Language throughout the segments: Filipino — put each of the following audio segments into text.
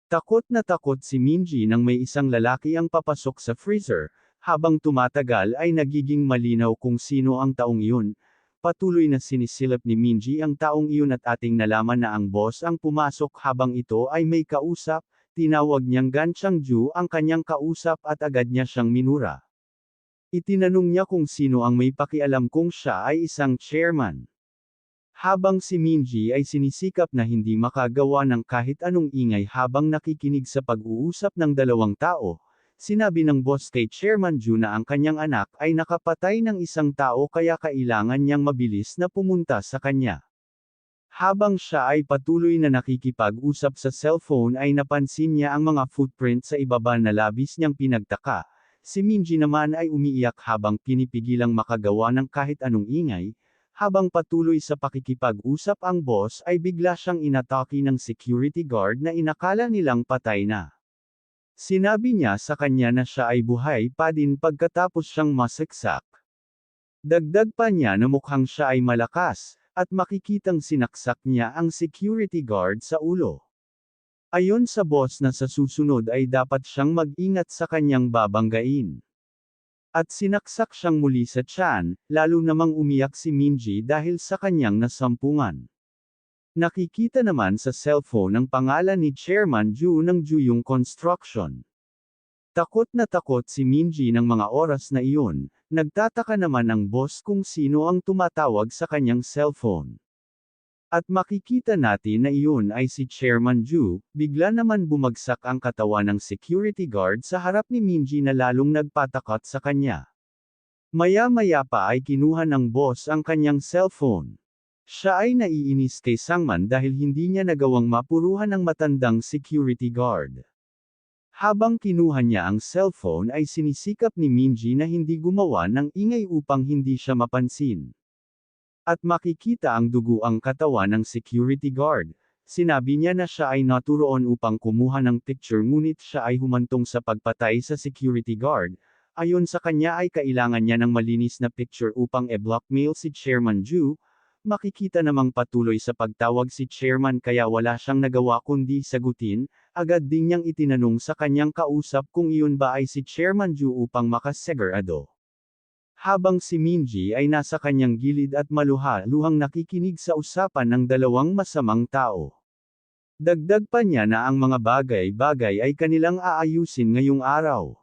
Takot na takot si Minji nang may isang lalaki ang papasok sa freezer. Habang tumatagal ay nagiging malinaw kung sino ang taong iyon. Patuloy na sinisilip ni Minji ang taong iyon at ating nalaman na ang boss ang pumasok habang ito ay may kausap. Tinawag niyang Gan Changju ang kanyang kausap at agad niya siyang minura. Itinanong niya kung sino ang may pakialam kung siya ay isang chairman. Habang si Minji ay sinisikap na hindi makagawa ng kahit anong ingay habang nakikinig sa pag-uusap ng dalawang tao, sinabi ng boss kay Chairman Ju na ang kanyang anak ay nakapatay ng isang tao kaya kailangan niyang mabilis na pumunta sa kanya. Habang siya ay patuloy na nakikipag-usap sa cellphone ay napansin niya ang mga footprint sa ibaba na labis niyang pinagtaka. Si Minji naman ay umiiyak habang pinipigilang makagawa ng kahit anong ingay. Habang patuloy sa pakikipag-usap ang boss ay bigla siyang inatake ng security guard na inakala nilang patay na. Sinabi niya sa kanya na siya ay buhay pa din pagkatapos siyang masaksak. Dagdag pa niya na mukhang siya ay malakas, at makikitang sinaksak niya ang security guard sa ulo. Ayon sa boss na sa susunod ay dapat siyang mag-ingat sa kanyang babanggain. At sinaksak siyang muli sa tiyan, lalo namang umiyak si Minji dahil sa kanyang nasampungan. Nakikita naman sa cellphone ang pangalan ni Chairman Ju ng Juyong Construction. Takot na takot si Minji ng mga oras na iyon, nagtataka naman ang boss kung sino ang tumatawag sa kanyang cellphone. At makikita natin na iyon ay si Chairman Ju, bigla naman bumagsak ang katawan ng security guard sa harap ni Minji na lalong nagpatakot sa kanya. Maya-maya pa ay kinuha ng boss ang kanyang cellphone. Siya ay naiinis kay Sangman dahil hindi niya nagawang mapuruhan ang matandang security guard. Habang kinuha niya ang cellphone ay sinisikap ni Minji na hindi gumawa ng ingay upang hindi siya mapansin. At makikita ang dugo ang katawan ng security guard. Sinabi niya na siya ay naturoon upang kumuha ng picture ngunit siya ay humantong sa pagpatay sa security guard. Ayon sa kanya ay kailangan niya ng malinis na picture upang e-blackmail si Chairman Ju. Makikita namang patuloy sa pagtawag si Chairman kaya wala siyang nagawa kundi sagutin. Agad din niyang itinanong sa kanyang kausap kung iyon ba ay si Chairman Ju upang makasigurado. Habang si Minji ay nasa kanyang gilid at maluha-luhang nakikinig sa usapan ng dalawang masamang tao. Dagdag pa niya na ang mga bagay-bagay ay kanilang aayusin ngayong araw.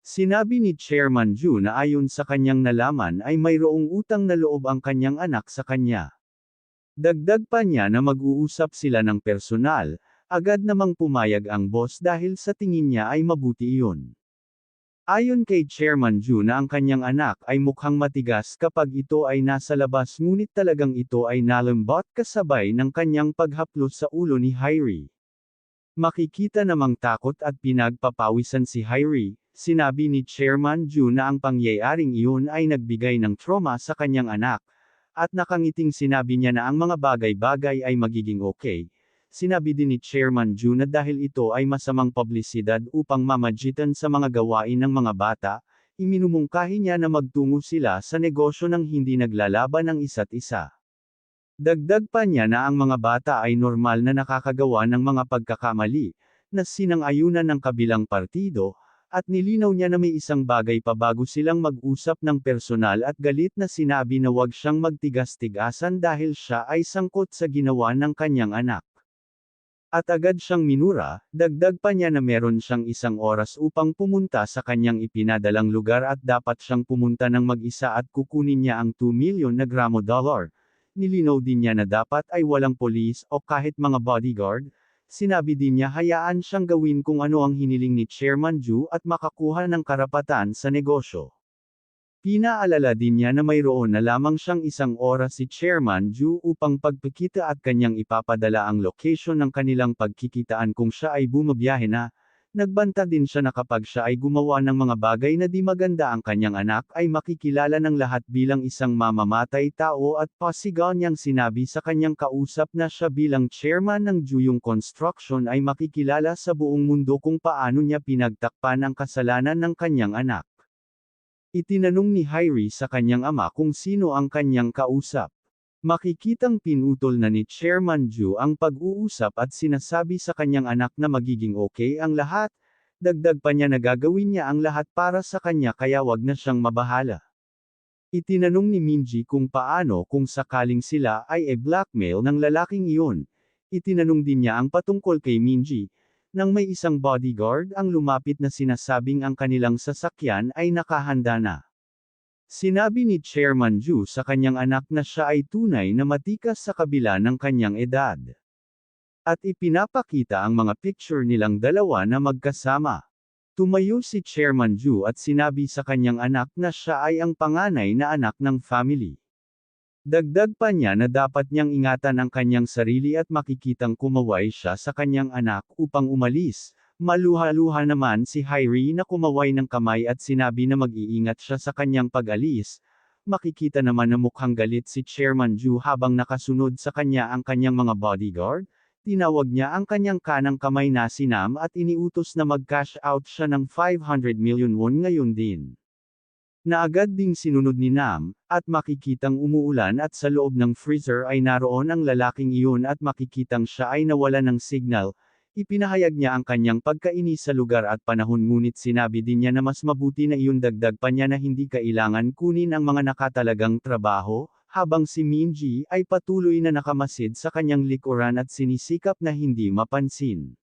Sinabi ni Chairman Ju na ayon sa kanyang nalaman ay mayroong utang na loob ang kanyang anak sa kanya. Dagdag pa niya na mag-uusap sila ng personal, agad namang pumayag ang boss dahil sa tingin niya ay mabuti iyon. Ayon kay Chairman Ju na ang kanyang anak ay mukhang matigas kapag ito ay nasa labas ngunit talagang ito ay nalambot kasabay ng kanyang paghaplos sa ulo ni Hairi. Makikita namang takot at pinagpapawisan si Hairi, sinabi ni Chairman Ju na ang pangyayaring iyon ay nagbigay ng trauma sa kanyang anak, at nakangiting sinabi niya na ang mga bagay-bagay ay magiging okay. Sinabi din ni Chairman Ju na dahil ito ay masamang publisidad upang mamagitan sa mga gawain ng mga bata, iminumungkahi niya na magtungo sila sa negosyo ng hindi naglalaban ng isa't isa. Dagdag pa niya na ang mga bata ay normal na nakakagawa ng mga pagkakamali, na sinang-ayunan ng kabilang partido, at nilinaw niya na may isang bagay pa bago silang mag-usap ng personal at galit na sinabi na wag siyang magtigas-tigasan dahil siya ay sangkot sa ginawa ng kanyang anak. At agad siyang minura, dagdag pa niya na meron siyang isang oras upang pumunta sa kanyang ipinadalang lugar at dapat siyang pumunta ng mag-isa at kukunin niya ang 2 milyon na gramo dollar. Nilinaw din niya na dapat ay walang polis o kahit mga bodyguard. Sinabi din niya hayaan siyang gawin kung ano ang hiniling ni Chairman Ju at makakuha ng karapatan sa negosyo. Pinaalala din niya na mayroon na lamang siyang isang oras si Chairman Ju upang pagpikita at kanyang ipapadala ang location ng kanilang pagkikitaan kung siya ay bumabiyahe na. Nagbanta din siya na kapag siya ay gumawa ng mga bagay na di maganda ang kanyang anak ay makikilala ng lahat bilang isang mamamatay tao at pasigaw niyang sinabi sa kanyang kausap na siya bilang chairman ng Juyong Construction ay makikilala sa buong mundo kung paano niya pinagtakpan ang kasalanan ng kanyang anak. Itinanong ni Hairi sa kanyang ama kung sino ang kanyang kausap. Makikitang pinutol na ni Chairman Ju ang pag-uusap at sinasabi sa kanyang anak na magiging okay ang lahat, dagdag pa niya na gagawin niya ang lahat para sa kanya kaya wag na siyang mabahala. Itinanong ni Minji kung paano kung sakaling sila ay blackmail ng lalaking iyon. Itinanong din niya ang patungkol kay Minji, nang may isang bodyguard ang lumapit na sinasabing ang kanilang sasakyan ay nakahanda na. Sinabi ni Chairman Ju sa kanyang anak na siya ay tunay na matikas sa kabila ng kanyang edad. At ipinapakita ang mga picture nilang dalawa na magkasama. Tumayo si Chairman Ju at sinabi sa kanyang anak na siya ay ang panganay na anak ng family. Dagdag pa niya na dapat niyang ingatan ang kanyang sarili at makikitang kumaway siya sa kanyang anak upang umalis. Maluha-luha naman si Hairi na kumaway ng kamay at sinabi na mag-iingat siya sa kanyang pag-alis. Makikita naman na mukhang galit si Chairman Ju habang nakasunod sa kanya ang kanyang mga bodyguard. Tinawag niya ang kanyang kanang kamay na si Nam at iniutos na mag-cash out siya ng 500 million won ngayon din. Na agad ding sinunod ni Nam, at makikitang umuulan at sa loob ng freezer ay naroon ang lalaking iyon at makikitang siya ay nawala ng signal. Ipinahayag niya ang kanyang pagkainis sa lugar at panahon ngunit sinabi din niya na mas mabuti na iyon dagdag pa niya na hindi kailangan kunin ang mga nakatalagang trabaho, habang si Minji ay patuloy na nakamasid sa kanyang likuran at sinisikap na hindi mapansin.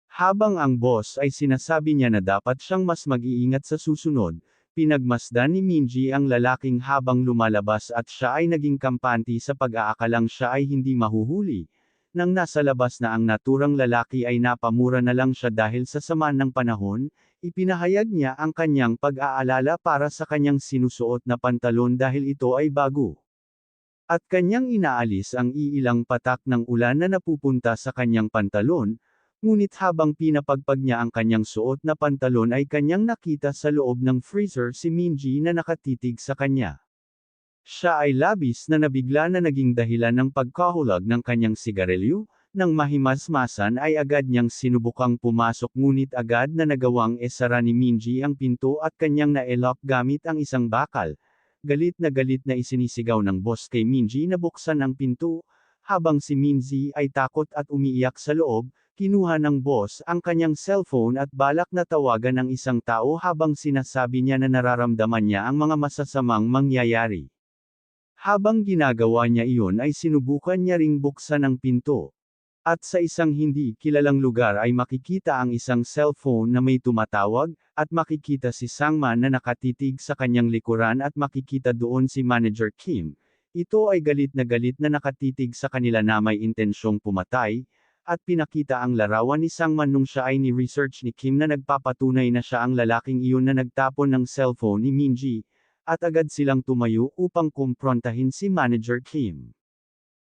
Habang ang boss ay sinasabi niya na dapat siyang mas mag-iingat sa susunod, pinagmasdan ni Minji ang lalaking habang lumalabas at siya ay naging kampante sa pag-aakalang siya ay hindi mahuhuli. Nang nasa labas na ang naturang lalaki ay napamura na lang siya dahil sa sama ng panahon, ipinahayag niya ang kanyang pag-aalala para sa kanyang sinusuot na pantalon dahil ito ay bago. At kanyang inaalis ang iilang patak ng ulan na napupunta sa kanyang pantalon, ngunit habang pinapagpag niya ang kanyang suot na pantalon ay kanyang nakita sa loob ng freezer si Minji na nakatitig sa kanya. Siya ay labis na nabigla na naging dahilan ng pagkahulag ng kanyang sigarilyo, nang mahimasmasan ay agad niyang sinubukang pumasok ngunit agad na nagawang esara ni Minji ang pinto at kanyang na-lock gamit ang isang bakal. Galit na isinisigaw ng boss kay Minji na buksan ang pinto, habang si Minji ay takot at umiiyak sa loob, kinuha ng boss ang kanyang cellphone at balak na tawagan ang isang tao habang sinasabi niya na nararamdaman niya ang mga masasamang mangyayari. Habang ginagawa niya iyon ay sinubukan niya ring buksan ang pinto. At sa isang hindi kilalang lugar ay makikita ang isang cellphone na may tumatawag, at makikita si Sangman na nakatitig sa kanyang likuran at makikita doon si Manager Kim. Ito ay galit na nakatitig sa kanila na may intensyong pumatay, at pinakita ang larawan ni Sangman nung siya ay ni-research ni Kim na nagpapatunay na siya ang lalaking iyon na nagtapon ng cellphone ni Minji. At agad silang tumayo upang kumprontahin si Manager Kim.